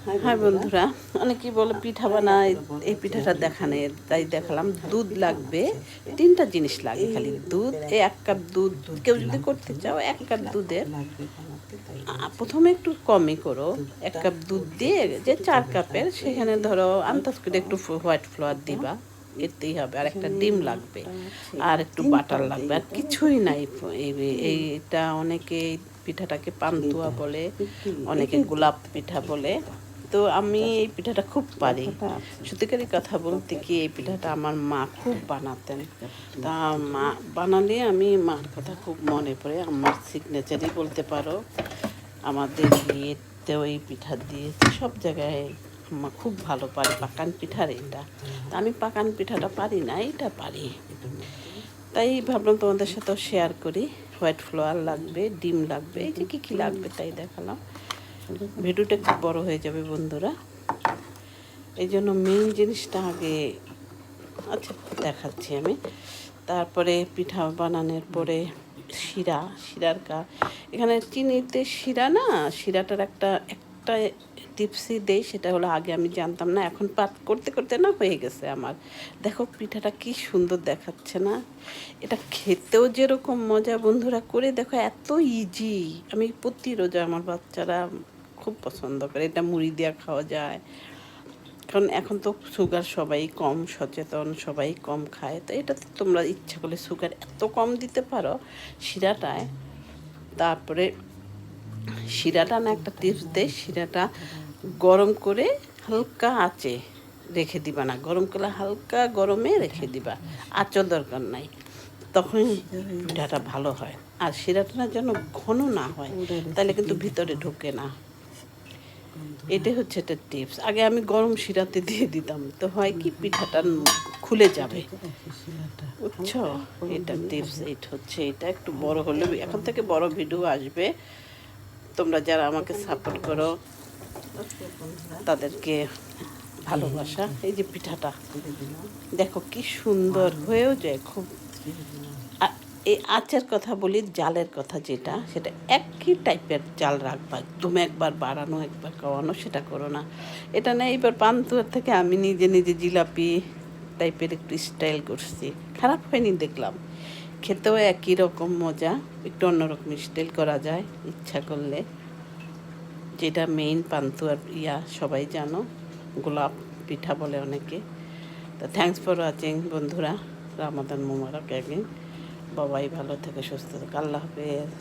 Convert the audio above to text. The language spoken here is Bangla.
হ্যাঁ বন্ধুরা, অনেকেই বলে পিঠা বানায়, এই পিঠাটা দেখানে তাই দেখালাম। দুধ লাগবে, তিনটা জিনিস লাগে খালি। দুধ, এই 1 কাপ দুধ, কেউ যদি করতে চাও 1 কাপ দুধের প্রথমে একটু কমই করো। 1 কাপ দুধ দিয়ে যে 4 কাপের, সেখানে ধরো আন্দাজ করে একটু হোয়াইট ফ্লাওয়ার দিবা, এতেই হবে। আর একটা ডিম লাগবে, আর একটু বাটার লাগবে, আর কিছুই নাই। এইটা অনেকে পিঠাটাকে পান্তুয়া বলে, অনেকে গোলাপ পিঠা বলে। তো আমি এই পিঠাটা খুব পারি। সত্যিকারের কথা বলতে কি, এই পিঠাটা আমার মা খুব বানাতেন। তা মা বানালে আমি মার কথা খুব মনে পড়ে। আমার সিগনেচারই বলতে পারো। আমাদের বিয়েতেও এই পিঠা দিয়েছে, সব জায়গায়। মা খুব ভালো পারে পাকান পিঠার এটা। তা আমি পাকান পিঠাটা পারি না, এটা পারি। তাই ভাবলাম তোমাদের সাথেও শেয়ার করি। হোয়াইট ফ্লাওয়ার লাগবে, ডিম লাগবে, এই যে কী লাগবে তাই দেখালাম। ভিডিওটা একটু বড় হয়ে যাবে বন্ধুরা, এই জন্য মেইন জিনিসটা আগে আচ্ছা দেখাচ্ছি আমি। তারপরে পিঠা বানানোর পরে শিরার এখানে চিনিতে শিরা না, শিরাটার একটা একটা টিপসই দেই। সেটা হলো, আগে আমি জানতাম না, এখন পাত করতে করতে না হয়ে গেছে আমার। দেখো পিঠাটা কি সুন্দর দেখাচ্ছে না? এটা খেতেও যেরকম মজা বন্ধুরা, করে দেখো এত ইজি। আমি প্রতি রোজা আমার বাচ্চারা খুব পছন্দ করে। এটা মুড়ি দিয়ে খাওয়া যায়, কারণ এখন তো সুগার সবাই কম সচেতন, সবাই কম খায়। তো এটাতে তোমরা ইচ্ছা করলে সুগার এত কম দিতে পারো শিরাটায়। তারপরে শিরাটা না, একটা টিপস দেয়, শিরাটা গরম করে হালকা আঁচে রেখে দিবা না, গরম করলে হালকা গরমে রেখে দিবা, আঁচও দরকার নাই, তখন পিঠাটা ভালো হয়। আর শিরাটা না যেন ঘন না হয়, তাহলে কিন্তু ভিতরে ঢোকে না। এটাই হচ্ছে একটা টিপস। আগে আমি গরম শিরাতে দিয়ে দিতাম, তো হয় কি পিঠাটা খুলে যাবে, বুঝছো? এটা টিপস। এইটা হচ্ছে, এটা একটু বড় হলে, এখন থেকে বড় ভিডিও আসবে। তোমরা যারা আমাকে সাপোর্ট করো তাদেরকে ভালোবাসা। এই যে পিঠাটা দেখো কি সুন্দর হয়েও যায় খুব। এই আচার কথা বলি, জালের কথা যেটা, সেটা একই টাইপের জাল রাখবা। একদম একবার বাড়ানো একবার কমানো সেটা করো না। এটা না, এইবার পান্তুয়ার থেকে আমি নিজে নিজে জিলাপি টাইপের একটু স্টাইল করছি, খারাপ হয়নি দেখলাম। খেতেও একই রকম মজা, একটু অন্যরকম স্টাইল করা যায় ইচ্ছা করলে। যেটা মেইন পান্তুয়ার সবাই জানো, গোলাপ পিঠা বলে অনেকে। তো থ্যাংকস ফর ওয়াচিং বন্ধুরা। রামাদান মোবারক। একদিন বাবাই ভালো থেকে সুস্থ থেকে, আল্লাহ হাফেজ।